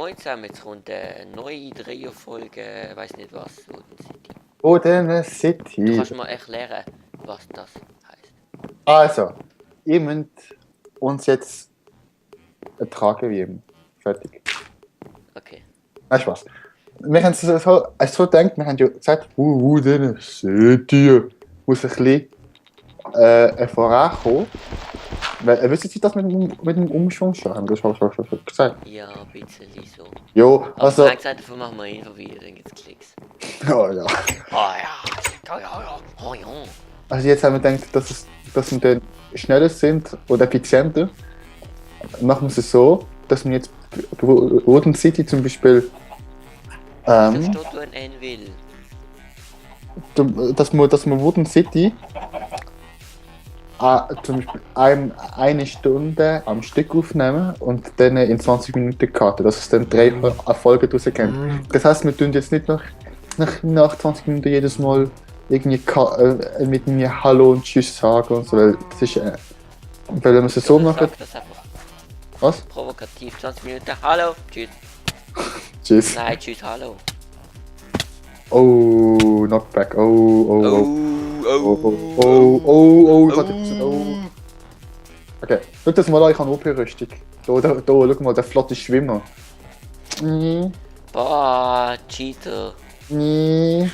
Moin zusammen, jetzt kommt eine neue Dreierfolge, weiß nicht was, Wooden Du City. kannst mal erklären, was das heisst. Also, ihr müsst uns jetzt ertragen wie immer. Fertig. Okay. Nein, Spaß. Wir haben es so gedacht, wir haben ja gesagt, Wooden City muss ein bisschen vorankommen. Weil, wisst ihr das mit dem Umschwung schon? Haben wir das schon gesagt? Ja, ein bisschen so. Jo, Aber also. wir haben gesagt, dafür machen wir Info wieder, dann gibt's Klicks. Oh ja. Oh ja. Oh ja. Also jetzt haben wir gedacht, dass wir dann schneller sind oder effizienter. Machen wir es so, dass wir jetzt Wooden City zum Beispiel Da steht du ein N will. dass wir Wooden City zum Beispiel eine Stunde am Stück aufnehmen und dann in 20 Minuten cutten, dass es dann 3 Folgen daraus kommt. Das heisst, wir tun jetzt nicht nach 20 Minuten jedes Mal irgendwie mit mir Hallo und Tschüss sagen und so, weil das ist weil wenn wir es so machen. Das einfach Was? provokativ, 20 Minuten, hallo, tschüss. Tschüss. Nein, tschüss, hallo. Oh, Knockback. Oh. Okay, schau das mal an, ich habe OP-Rüstung. Da, schau mal, der flotte Schwimmer. Boah, Cheater. Nee.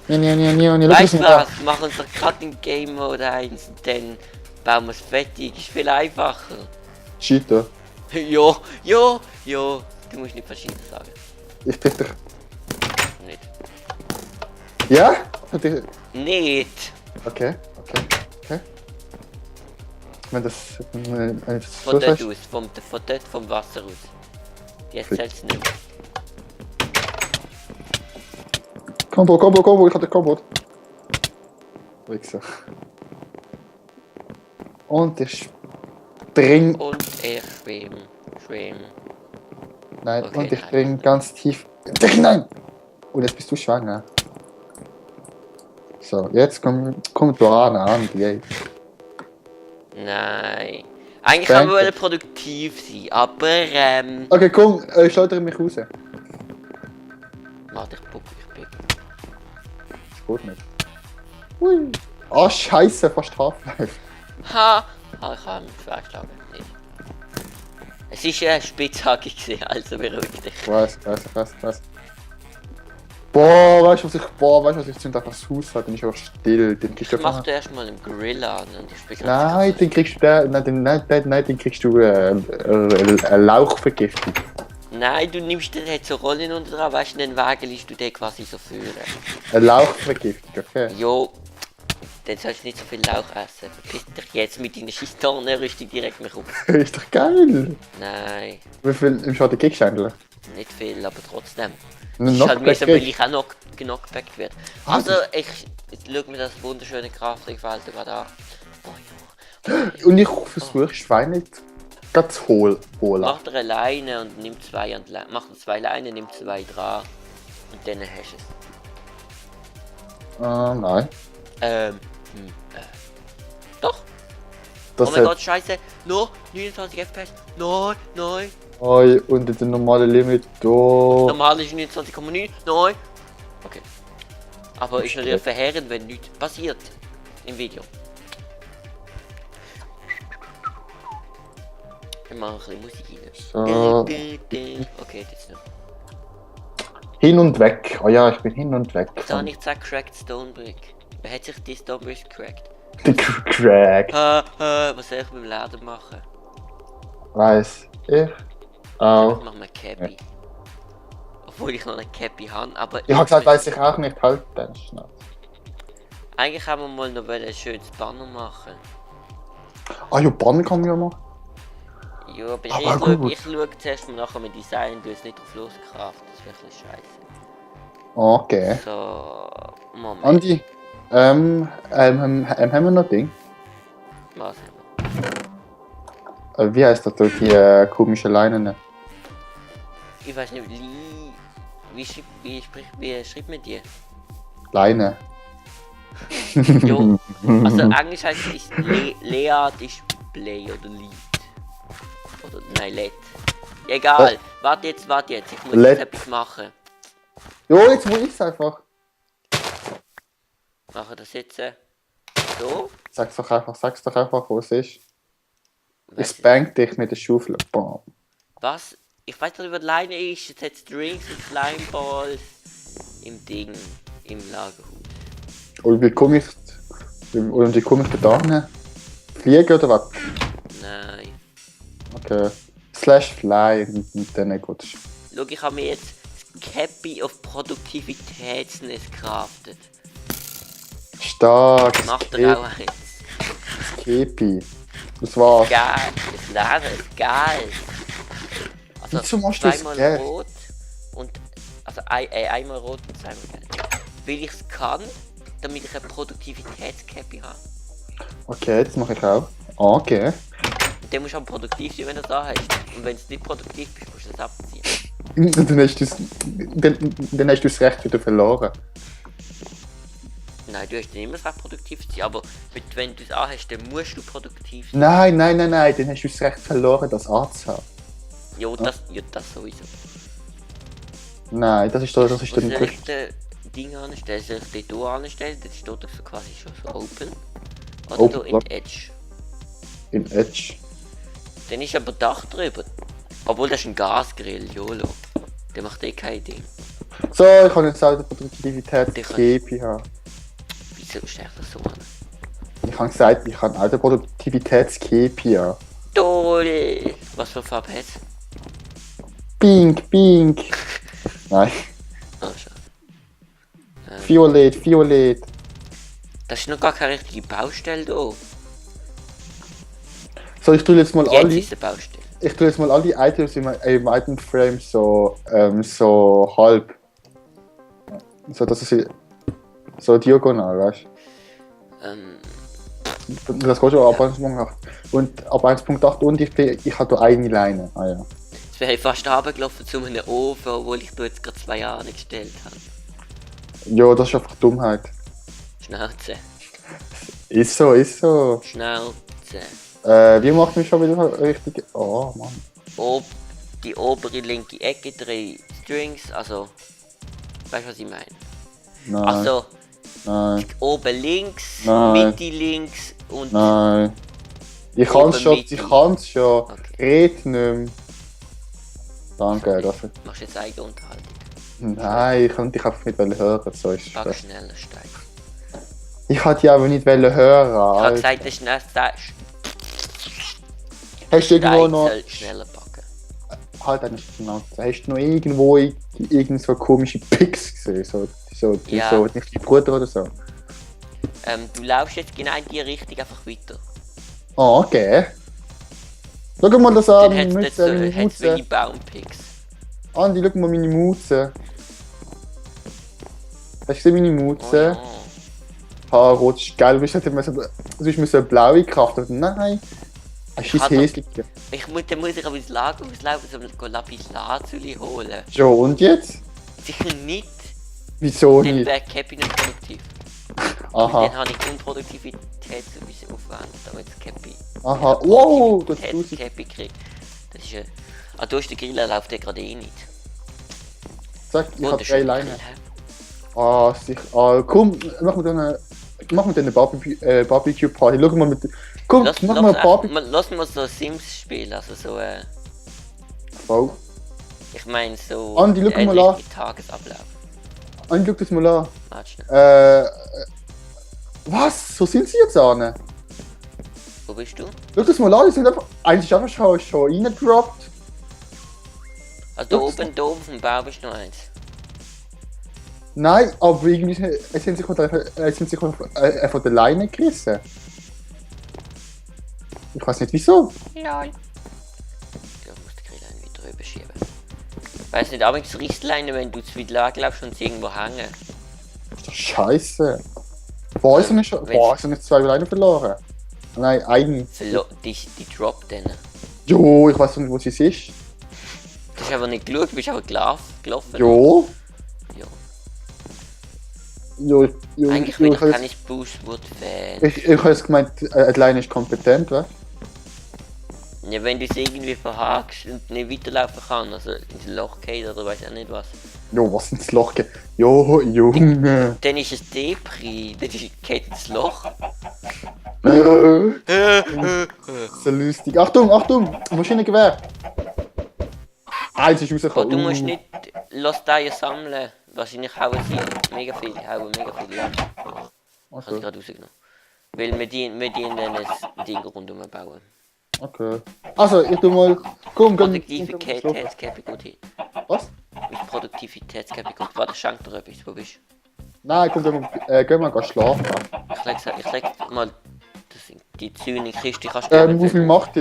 Weißt du was? Wir machen uns doch gerade in Game Mode 1 und dann bauen wir es fertig. Ist viel einfacher. Cheater. Jo. Du musst nicht verschieden sagen. Ich bin doch. Nicht. Ja? Nicht. Okay. Wenn das so Von dort sagst. aus, von dort vom Wasser aus. Jetzt zählt es nicht mehr. Combo, ich hatte Combo. Wichser. Und ich spring. Und ich schwimm. Nein, Okay, und ich nein. spring ganz tief. Nein! Und jetzt bist du schwanger. So, jetzt kommt Dorana an, ey. Nein. Eigentlich kann man wohl produktiv sein, aber Okay, komm, schleudere mich raus. warte, ich pick. Das geht nicht. Ui. Ah, scheiße, fast Half-Life. Ha! Ich habe mich vorgeschlagen. Nicht. Es ist eine Spitzhacke gewesen, also beruhig dich. Was? Boah, weißt du, was ich zünd einfach das Haus hat, dann ist einfach still. Den kriegst du Ich mach erst mal einen Grill an und ich spiele Nein, den kriegst du den kriegst du eine Lauchvergiftung. Nein, du nimmst den halt so Rollen unter dran, weißt du, dann wägelst du den quasi so führen. Eine Lauchvergiftung, okay? Jo, dann sollst du nicht so viel Lauch essen. Verpiss dich jetzt mit deiner Schisstonne-Rüstung direkt mich auf. Ist doch geil! Nein, Wie viel im Schaden kriegst du eigentlich? nicht viel, aber trotzdem. Einen Es ist halt Knockback mühsam, weil kriegst? ich auch genockbackt werde. Also, ich schau mir das wunderschöne Kraftfeld gerade an. Oh ja. Und ich versuche Schweine nicht ganz zu holen. Mach dir eine Leine und nimm zwei an mach dir 2 Leinen, nimm 2 dran und dann hast du es. Nein. Doch. Das Oh mein hat Gott, scheiße. No, 29 FPS. Nein. Oi, unter dem normalen Limit da. Normal ist 29,9. Nein. Okay. Aber ist natürlich verheerend, wenn nichts passiert im Video. Ich mache ein bisschen Musik rein. So. Okay, jetzt noch. Hin und weg. Oh ja, ich bin hin und weg. Jetzt habe ich gesagt, cracked Stonebrick. Wer hat sich die Stonebrick gecrackt? Die Crack. Was soll ich mit dem Laden machen? Weiß ich Ich auch. mache mir Cappy. Obwohl ich noch eine Cappy habe, aber... Ich habe gesagt, weiß ich auch nicht, halt den Schnauz. Eigentlich haben wir mal noch ein schönes Banner machen. Ah ja, Bann kann man ja machen. Ja, aber Aber ich schaue zuerst mal nachher mit Design, du es nicht auf Loskraft, das wäre ein bisschen scheiße. Okay. So, Moment. Andi, haben wir noch Ding? Was? Wie heißt das da, die komische Leinen? Ich weiß nicht, wie schreibt man die? Leine. Jo, also eigentlich heißt es Lead ist Play oder Lead. Oder nein, Let. Egal. Warte jetzt. Ich muss Let- jetzt etwas machen. Jo, jetzt muss ich's einfach. Machen das jetzt so. Sag's doch einfach, wo es ist. Weiss Ich spank dich mit der Schaufel. Bam. Was? Ich weiß nicht, über die Leine ist. Es hat Strings und Slimeballs im Ding. Im Lagerhut. Und wie komme ich da hin? Fliegen oder was? Nein. Okay. Slash fly und dann gut. Schau, ich habe mir jetzt das Cappy auf Produktivitätsnetz craftet. Stark. Macht er auch jetzt. Kepi. Das war's. Geil. Das Leben ist geil. Also Wieso machst du das zweimal geil? rot und also einmal rot und zweimal gelb. Weil ich es kann, damit ich ein Produktivitätscappy habe. Okay, das mache ich auch. Ah, okay. Und dann musst du auch produktiv sein, wenn du das da hast. Und wenn du nicht produktiv bist, musst du das abziehen. Dann hast du das Recht wieder verloren. Nein, du hast dann immer das Recht, produktiv zu sein, aber wenn du es anhast, dann musst du produktiv sein. Nein, dann hast du das Recht verloren, das anzuhaben. Ja, das sowieso. Nein, das ist dann Soll nicht. ich das Ding anstellen? Soll ich den hier anstellen? Das steht doch so quasi schon so open. Oder Open, hier in Edge. In Edge. Dann ist aber Dach drüber. Obwohl das ist ein Gasgrill, YOLO. Der macht eh kein Ding. So, ich kann jetzt auch die Produktivität Ich kann- Kepi haben. Wieso ist das so an? Ich habe gesagt, ich kann auch die Produktivitäts-Kepi haben. Toll! Was für Farbe hat es? Pink. Nein, Oh, schade. Violett. Das ist noch gar keine richtige Baustelle da. So, ich tue jetzt mal Jetzt alle. ist eine Baustelle. Ich tue jetzt mal alle Items im Item Frame so halb. So, dass es so diagonal, weißt du? Das geht schon ab 1.8. Und ab 1.8 und ich habe da eine Leine. Ah ja. Jetzt wäre ich fast runtergelaufen zu einem Ofen, obwohl ich da jetzt gerade 2 Jahre gestellt habe. Ja, das ist einfach Dummheit. Schnauze. Ist so. Schnauze. Wie macht mich schon wieder richtig? Oh Mann. Die obere linke Ecke 3 Strings, also. Weißt du, was ich meine? Nein. Also, Nein. oben links, Nein. Mitte links und. Nein. Ich Oben kann's schon. Mitte. Okay. Red nicht mehr. Danke, dafür. Machst du jetzt eigene Unterhaltung? Nein, ich kann dich einfach nicht hören. So ist Sag es. schneller, steig. Ich wollte dich aber nicht hören. Ich habe Alter. gesagt, der schnell Hast du irgendwo noch. soll schneller packen. Halt eine Schnauze. Hast du noch irgendwo irgend so komische Pics gesehen? Ja. So nicht die Bruder oder so? Du laufst jetzt genau in die Richtung einfach weiter. Ah, okay. Schau mal das an, Dann meine hat's so, Mütze, meine hat's wie Mutze. Baumpicks. Andi, schau mal meine Mutze. Hast du gesehen, meine Oh Mutze? ja. Haarrot ist geil, du hast mir so eine blaue Kraft. Nein. Hast du das Hat er- hässliche? Dann muss ich aber ins Lager auslaufen, um ein Lapislazuli holen. Jo, und jetzt? Sicher nicht, Wieso dann nicht? wäre Cappy nicht produktiv. Aha. Dann habe ich Unproduktivität sowieso aufwendig, damit das Cappy. Aha. Wow, das Produktivität tust du. Cappy kriegt. Das ist du hast den Grill, er läuft ja gerade eh nicht. Sag, ich hab Wunderschön, 3 Leine. Ah, sicher. Ah, komm, mach mir eine Barbecue Party. Schau mal mit. Komm, Lass mach mal Barbecue. mal so Sims spielen, also so Voll. ich meine so Andi, schau mal an. Tagesablauf. Andi, schau das mal an. Warte schnell. Was? So sind sie jetzt an? Wo bist du? Schau das mal an, die sind einfach. Eigentlich einfach schon reingedroppt. Also da Schau, oben, da oben vom Bau bist du noch eins. Nein, aber irgendwie sind sich von der Leine gerissen. Ich weiß nicht wieso. Ja. Ich glaube, ich muss den Grill einen wieder drüber schieben. Weiß nicht, aber es reißt alleine, wenn du zu weit laufst und sie irgendwo hängen. Das ist doch scheiße. Boah, ist er nicht 2 Leine verloren? Nein, eine. Die droppt dann. Jo, ich weiß nicht, wo sie ist. Du hast aber nicht geschaut, du bist aber gelaufen. Jo. Ja. Jo, Eigentlich bin ich kein Boost-Wood-Fan. Ich habe jetzt gemeint, die Leine ist kompetent, weißt Ja, wenn du es irgendwie verhakst und nicht weiterlaufen kann, also ins Loch geht oder weiß auch nicht was. Jo, was ins Loch geht? Jo, Junge. Dann ist es Depri, dann geht ins Loch. So lustig. Achtung, Achtung! Maschinengewehr! Ah, jetzt ist Oh, rausgekommen. du musst nicht Lost Dire sammeln. Wahrscheinlich hauen sie mega viel, ja. Habe Okay. ich gerade rausgenommen. Weil wir die dann ein Ding rundherum bauen. Okay. Also, ich tu mal. Komm, Produktivitätscapping gut hin. Was? Mit Produktivitätscapping gut. Warte, schenk dir etwas, wo bist du? Nein, komm, gehen wir schlafen. Ich leg mal die Zäune in die Kiste, kannst du Auf dem auf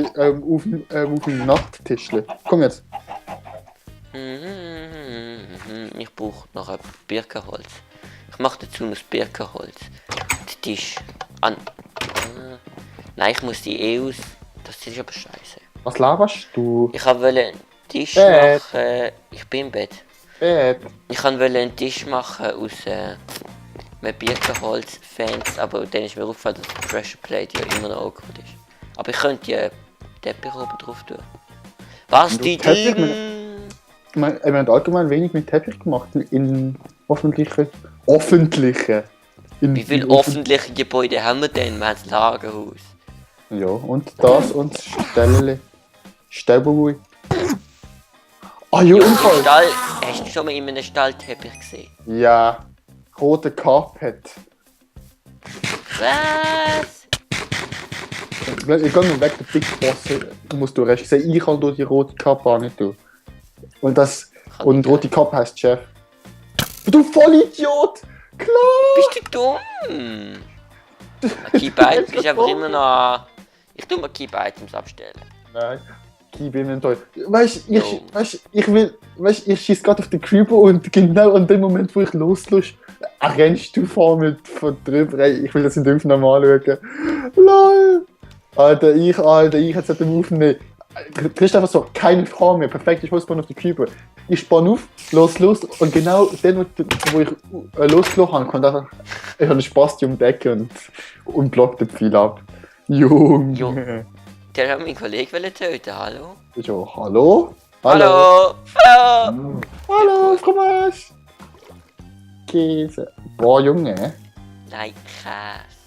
dem Nachttischle. Komm jetzt. Ich brauche noch ein Birkenholz. Ich mache dazu noch das Birkenholz. Den Tisch. Nein, ich muss die aus. Das ist aber scheiße. Was laberst du? Ich wollte einen Tisch Bett. machen. Ich bin im Bett. Bett. Ich wollte einen Tisch machen aus mit Birkenholz-Fans, aber dann ist mir aufgefallen, dass die Pressure Plate ja immer noch awkward ist. Aber ich könnte ja Teppich oben drauf tun. Was Du die Teppich Dinge? Wir haben allgemein wenig mit Teppich gemacht in öffentlichen. Wie viele öffentliche Gebäude haben wir denn? Wir haben das Lagerhaus. Ja, und das und das Ställli. Stäbelui. Ah, ja, Unfall! Stall. Hast du schon mal in einem Stallteppich gesehen? Ja. Rote Carpet. Was? Ich gehe nicht weg, der Big Boss muss du recht sehen. Ich kann durch die rote Kappe auch nicht durch. Und das. Und rote Kappe heisst Chef. Du Vollidiot! Klar! Bist du dumm? Keep-Items ist einfach immer noch... Ich tue mal Keep-Items abstellen. Nein. Keep Inventory. Weißt ich schieß gerade auf den Creeper und genau an dem Moment, wo ich loslösche, rennst du vor mir von drüber. Ey, ich will das in 5 nochmal anschauen. Lol! Alter, ich hätte es nicht aufnehmen. Du kriegst einfach so, keine Frage mehr. Perfekt, ich spawn auf den Creeper. Ich spawn auf, los, und genau dann, wo ich losgelassen habe, kommt einfach. Ich habe einen Spasti um die Ecke und blockt den Pfeil ab. Junge! Jo. Der hat meinen Kollegen töten, hallo? Ja, hallo? Hallo! Hallo! Hallo, komm mal! Käse. Boah, Junge. Nein, Käse.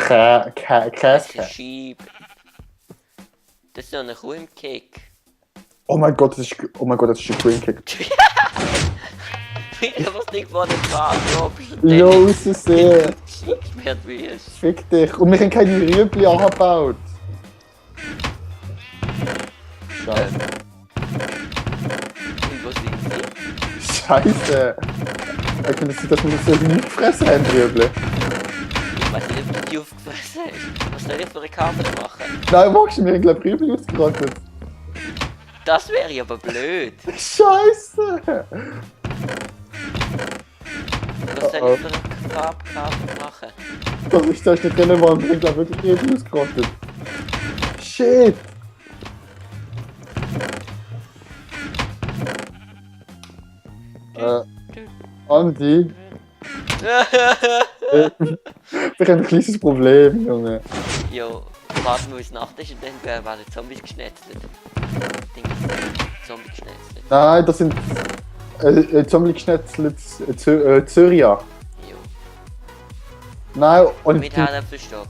Das ist Käse. ein Schieb. Das ist so eine Kuh im Kick. Oh mein Gott, das ist ein Green Kick. Wieder was nicht vor der Fahrt droppst. Jo, rausgesehen. Gesperrt wirst. Fick dich. Und wir haben keine Rüebli angebaut. Scheiße. Und was sind Scheiße. Ich finde es nicht, dass wir das nicht gefressen haben, Rüebli. Ich weiß nicht, ob du die aufgefressen hast. Was soll ich für eine Karte machen? Nein, magst du mir, glaube ich, Rüebli ausgerottet. Das wäre ja aber blöd. Scheiße. Was soll ich für eine Farbkarte machen? Das ist nicht relevant. Ich glaube wirklich Rüebli ausgerottet. Shit. Andi, wir haben ein kleines Problem, Junge. Jo, warten wir bis Nacht ist und dann werden Zombies geschnetzelt. Zombie geschnetzelt. Nein, das sind Zombie-geschnetzelt Syria. Jo. Nein, und... Mit Herdäpfelstock.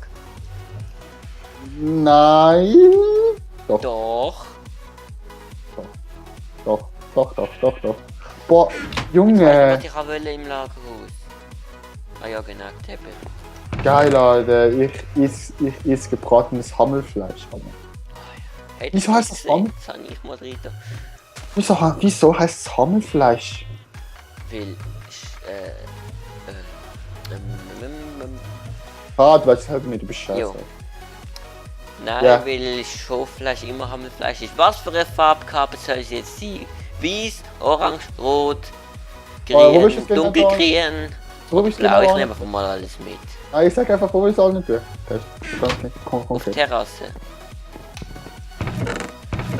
Nein. Doch, Doch. doch. Boah, Junge. Was ich auch wollte im Lagerhaus. Ah ja, genau, Teppich. Geil, Alter. Ich iss gebratenes Hammelfleisch. Hey, Wieso heißt das Hammel? Das habe ich mal drin. Wieso heißt es Hammelfleisch? Weil... Du weißt halt nicht, du bist Jo. scheiße. Nein, Ja. weil Schaffleisch immer Hammelfleisch ist. Was für eine Farbkarte soll es jetzt sein? Weiß, orange, rot, Wo bist du grün, genau dunkelgrün, Wo bist du blau. Ich genau? nehme einfach mal alles mit. Ah, ich sag einfach, wo wir es auch nicht tun. Du kannst nicht Auf konkret. Terrasse.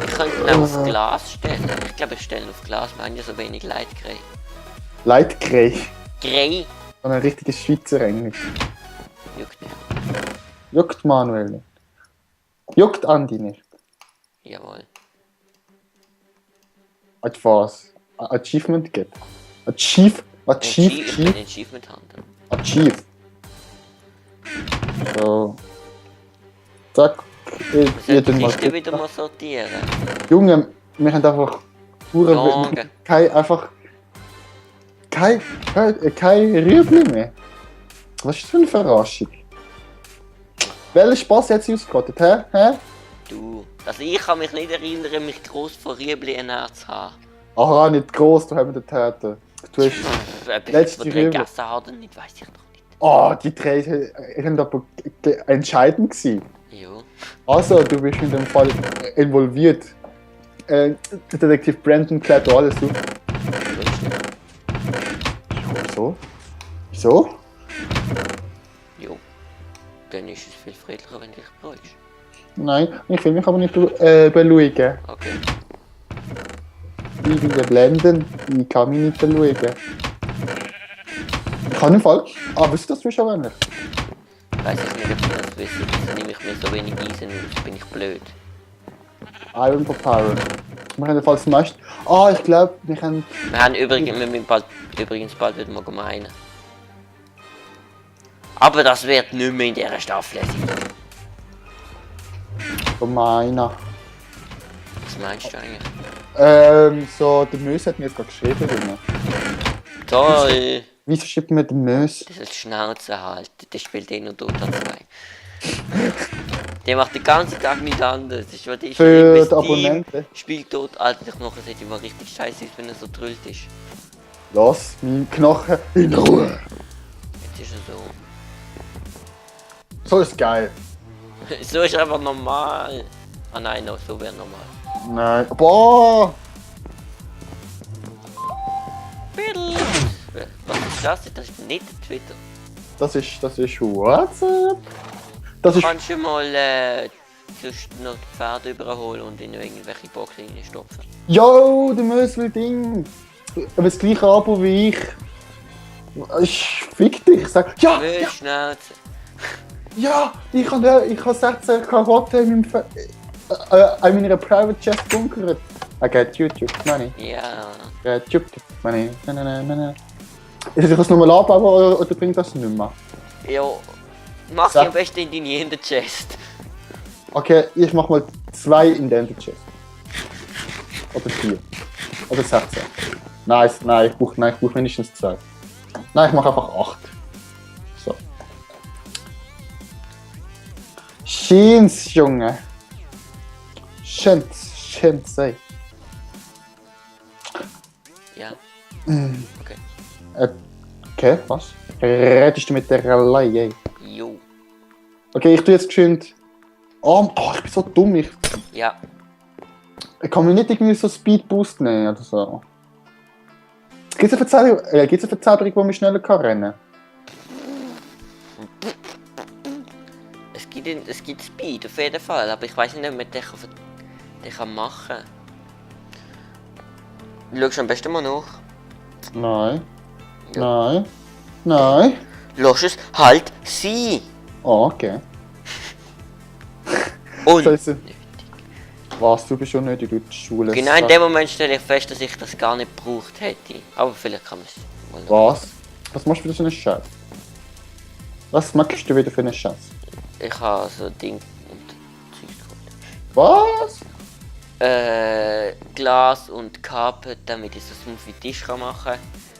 Ich könnte ihn auch auf Glas stellen. Ich glaube, ich stelle ihn auf Glas. Wir haben ja so wenig Leitgrey. Leitgrey. Grey? Und ein richtiges Schweizer Englisch. Juckt nicht. Juckt Manuel nicht. Juckt Andi nicht. Jawohl. Was? Achievement gibt. Ich bin Achievement Hunter. Achieve. So. Zack. Wir sollten mal Kisten wieder mal sortieren. Junge, wir haben einfach Junge. Kein Rüebli mehr. Was ist das für eine Verraschung? Welcher Spaß hat sie ausgerottet, hä? Du. Also ich kann mich nicht erinnern, mich gross von Rüebli ernährt zu haben. Aha, nicht gross, da haben wir den Täter. Du hast Ob ich letzte von drei Rüebli. gegessen habe oder nicht, weiss ich doch nicht. Oh, die drei sind aber entscheidend gewesen. Jo. Also, du bist in dem Fall involviert. Detektiv Brandon klärt alles auf. Wieso? Wieso? Jo. Dann ist es viel friedlicher, wenn du dich beruhigst. Nein, ich will mich aber nicht beruhigen. Okay. Ich will blenden, ich kann mich nicht beruhigen. Ich kann im Fall. Ah, wisst ihr das schon wenig? Weiss ich nicht, ob ich das wisse. Wieso nehme ich mir so wenig Eisen aus? Bin ich blöd? Iron for Power. Wir haben jedenfalls das meiste. Ah, ich glaube, wir haben. Wir müssen übrigens bald wieder mal meinen. Aber das wird nicht mehr in dieser Staffel sein. Von meiner. Was meinst du eigentlich? So, der Mös hat mir jetzt gerade geschrieben. Junge. Toll! Wieso schreibt mir der Mös? Das ist Schnauze halt. Der spielt eh nur Dota 2. Der macht den ganzen Tag nichts anderes. Das ist, was ich Für im die Abonnenten. Spielt dort, Alter, der Knochen sieht immer richtig scheiße aus, wenn er so drüllt ist. Lass meinen Knochen in Ruhe. Jetzt ist er so. So ist geil. So ist er einfach normal. Ah nein, no, so wäre normal. Nein. Boah! Was ist das? Das ist nicht Twitter. Das ist WhatsApp. Das ist. Kannst du mal sonst noch die Pferde überholen und in irgendwelche Boxen reinstopfen? Yo, der Mös will Ding. Aber das gleiche Abo wie ich. Ich fick dich. Sag. Ja! Ja! Schnauze. Ja! Ich habe 16 Karotten in meiner Private Chest bunkert. I get YouTube money. Ja. Get YouTube money. Na. Ist das nochmal abbauen oder bringt das nicht mehr? Jo. Mach sie am besten in deine Hinterchest. Okay, ich mach mal 2 in der Chest. Oder 4. Oder 16. Nice, nein, ich brauch mindestens 2. Nein, ich mach einfach 8. So. Schönes, Junge. Schön sei. Ja. Okay. Okay, was? Rettest du mit der Reihe? Jo. Okay, ich tu jetzt geschwind. Oh, ich bin so dumm. Ja. Ich kann mir nicht irgendwie so Speed Boost nehmen oder so. Gibt es eine Verzauberung, wo man schneller rennen kann? Es gibt Speed, auf jeden Fall, aber ich weiß nicht, ob man den machen kann. Schau am besten mal nach. Nein. Ja. Nein. Lass es halt sein! Oh, okay. Und Scheiße. Was, du bist schon nötig, du die Schule. genau in dem Moment stelle ich fest, dass ich das gar nicht gebraucht hätte. Aber vielleicht kann man es mal noch. Was? Was machst du wieder für einen Scheiß? Was machst du wieder für einen Scheiß? Ich habe so Ding und Zeugs geholt. Was? Glas und Carpet, damit ich so smooth wie Tisch machen kann.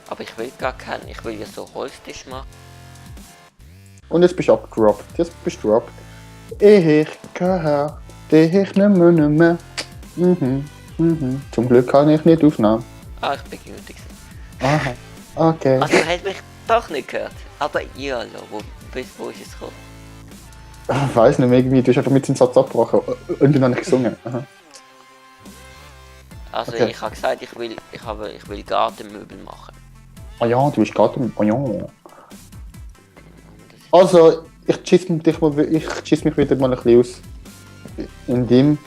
Aber ich will gar keinen, ich will ja so Holztisch machen. Und jetzt bist du abgerobbt. Jetzt bist du abgerobbt. Ich gehöre dich nicht mehr. Zum Glück kann ich nicht aufnehmen. Ah, ich bin gemütlich. Aha, okay. Also man hat mich doch nicht gehört. Aber ja, wo ist es gekommen? Ich weiss nicht mehr, irgendwie, du hast einfach mit dem Satz abgebrochen und dann habe ich gesungen. Aha. Also Okay. ich habe gesagt, ich will Gartenmöbel machen. Ah ja, du bist gerade. Ah ja. Also, ich schiss mich wieder mal ein bisschen aus. In deinem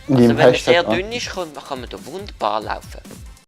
Also wenn man sehr Hashtag. dünn ist, kann man da wunderbar laufen.